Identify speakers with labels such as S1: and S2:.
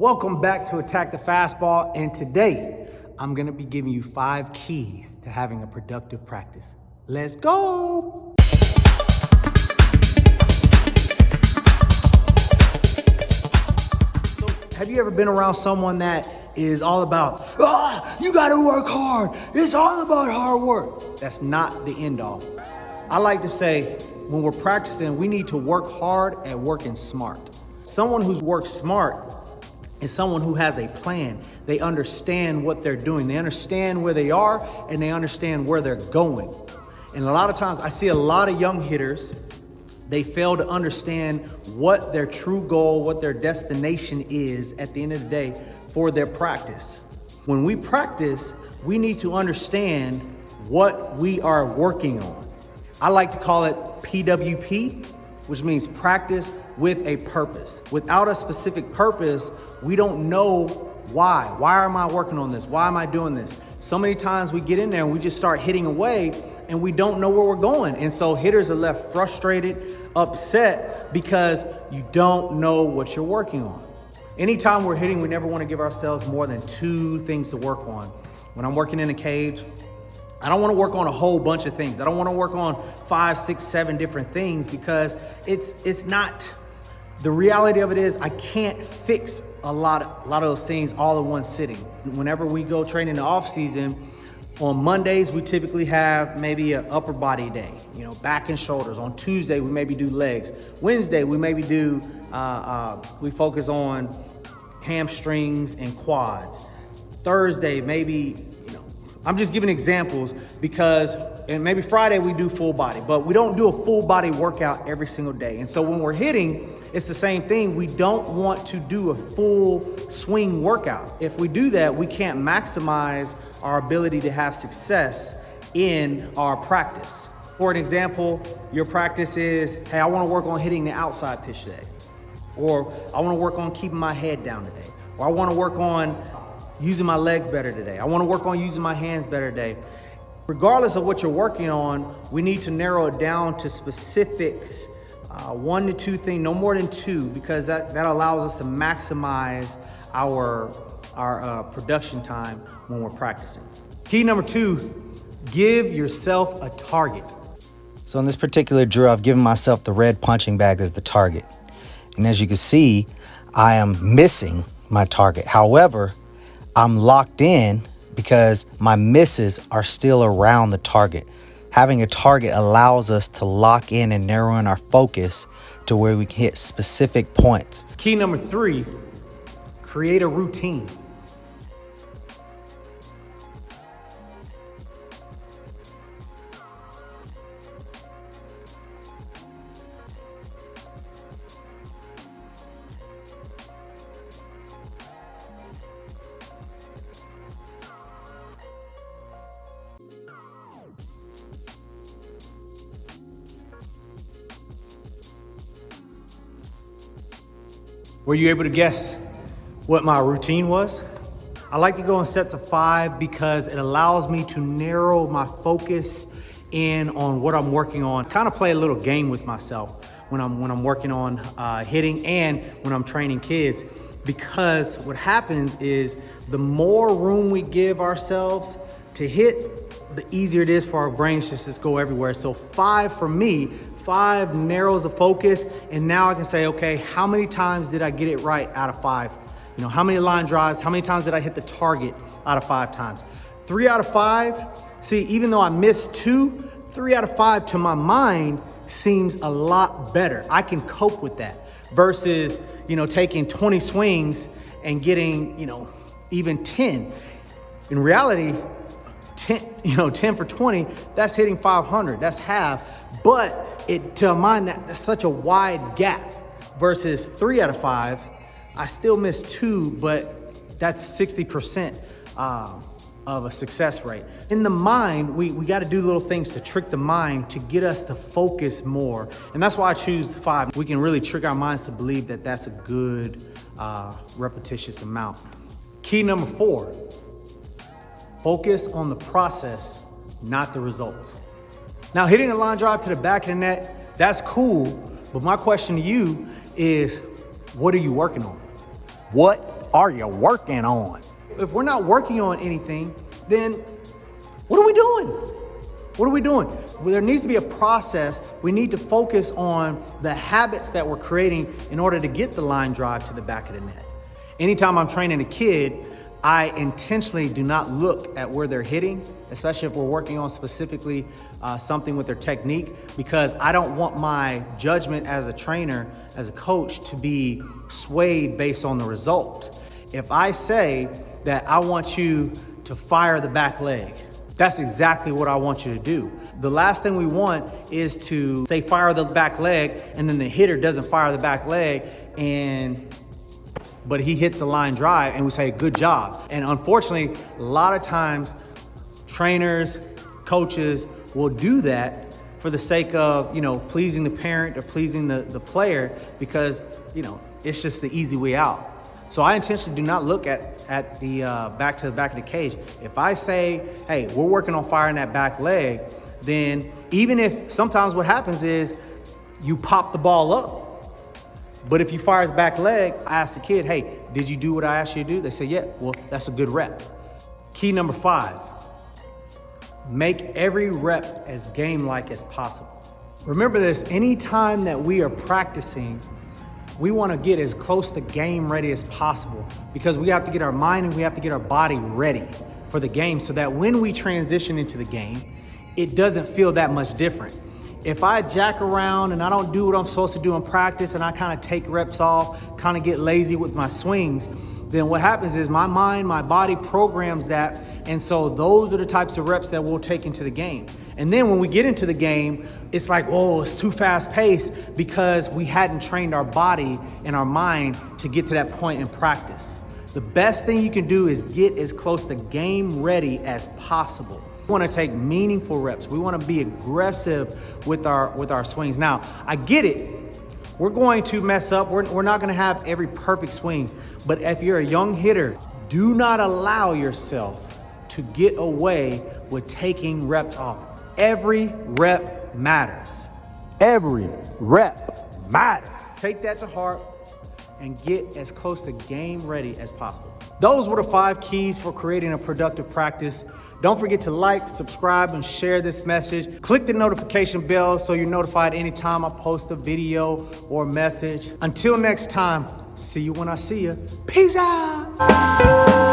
S1: Welcome back to Attack the Fastball, and today I'm gonna be giving you 5 keys to having a productive practice. Let's go! So, have you ever been around someone that is all about, you gotta work hard, it's all about hard work? That's not the end all. I like to say, when we're practicing, we need to work hard at working smart. Someone who's worked smart is someone who has a plan. They understand what they're doing. They understand where they are and they understand where they're going. And a lot of times I see a lot of young hitters, they fail to understand what their true goal, what their destination is at the end of the day for their practice. When we practice, we need to understand what we are working on. I like to call it PWP, which means practice with a purpose. Without a specific purpose, we don't know why. Why am I working on this? Why am I doing this? So many times we get in there and we just start hitting away and we don't know where we're going. And so hitters are left frustrated, upset because you don't know what you're working on. Anytime we're hitting, we never want to give ourselves more than 2 things to work on. When I'm working in a cage, I don't want to work on a whole bunch of things. I don't want to work on 5, 6, 7 different things because it's not. The reality of it is I can't fix a lot of those things all in one sitting. Whenever we go train in the off season, on Mondays we typically have maybe an upper body day, back and shoulders. On Tuesday we maybe do legs. Wednesday we maybe do we focus on hamstrings and quads. Thursday maybe I'm just giving examples and maybe Friday we do full body, but we don't do a full body workout every single day. And so when we're hitting, it's the same thing. We don't want to do a full swing workout. If we do that, we can't maximize our ability to have success in our practice. For an example, your practice is, hey, I want to work on hitting the outside pitch today. Or I want to work on keeping my head down today. Or I want to work on using my legs better today. I want to work on using my hands better today. Regardless of what you're working on, we need to narrow it down to specifics, 1 to 2 things, no more than 2, because that allows us to maximize our production time when we're practicing. Key number 2, give yourself a target.
S2: So in this particular drill, I've given myself the red punching bag as the target. And as you can see, I am missing my target. However, I'm locked in because my misses are still around the target. Having a target allows us to lock in and narrow in our focus to where we can hit specific points.
S1: Key number 3, create a routine. Were you able to guess what my routine was? I like to go in sets of 5 because it allows me to narrow my focus in on what I'm working on. Kind of play a little game with myself when I'm working on hitting and when I'm training kids. Because what happens is the more room we give ourselves to hit, the easier it is for our brains to just go everywhere. So 5 for me, 5 narrows the focus, and now I can say, okay, how many times did I get it right out of 5? How many line drives, how many times did I hit the target out of 5 times? 3 out of 5, see, even though I missed 2, 3 out of 5 to my mind seems a lot better. I can cope with that versus, taking 20 swings and getting, even 10. In reality, 10 for 20, that's hitting 500, that's half. But to mind that's such a wide gap versus 3 out of 5, I still missed 2, but that's 60% of a success rate. In the mind, we got to do little things to trick the mind to get us to focus more. And that's why I choose 5. We can really trick our minds to believe that that's a good repetitious amount. Key number 4, focus on the process, not the results. Now, hitting a line drive to the back of the net, that's cool. But my question to you is, what are you working on? What are you working on? If we're not working on anything, then what are we doing? What are we doing? Well, there needs to be a process. We need to focus on the habits that we're creating in order to get the line drive to the back of the net. Anytime I'm training a kid, I intentionally do not look at where they're hitting, especially if we're working on specifically something with their technique, because I don't want my judgment as a trainer, as a coach, to be swayed based on the result. If I say that I want you to fire the back leg, that's exactly what I want you to do. The last thing we want is to say fire the back leg, and then the hitter doesn't fire the back leg, but he hits a line drive and we say, good job. And unfortunately, a lot of times trainers, coaches will do that for the sake of, pleasing the parent or pleasing the player, because, it's just the easy way out. So I intentionally do not look at the back to the back of the cage. If I say, hey, we're working on firing that back leg, then even if sometimes what happens is you pop the ball up, but if you fire the back leg, I ask the kid, hey, did you do what I asked you to do? They say, yeah, well, that's a good rep. Key number 5, make every rep as game-like as possible. Remember this, anytime that we are practicing, we want to get as close to game ready as possible, because we have to get our mind and we have to get our body ready for the game so that when we transition into the game, it doesn't feel that much different. If I jack around and I don't do what I'm supposed to do in practice and I kind of take reps off, kind of get lazy with my swings, then what happens is my mind, my body programs that. And so those are the types of reps that we'll take into the game. And then when we get into the game, it's like, oh, it's too fast paced, because we hadn't trained our body and our mind to get to that point in practice. The best thing you can do is get as close to game ready as possible. We want to take meaningful reps. We want to be aggressive with our swings. Now, I get it. We're going to mess up. We're not going to have every perfect swing. But if you're a young hitter, do not allow yourself to get away with taking reps off. Every rep matters. Every rep matters. Take that to heart and get as close to game ready as possible. Those were the 5 keys for creating a productive practice. Don't forget to like, subscribe, and share this message. Click the notification bell so you're notified anytime I post a video or message. Until next time, see you when I see you. Peace out.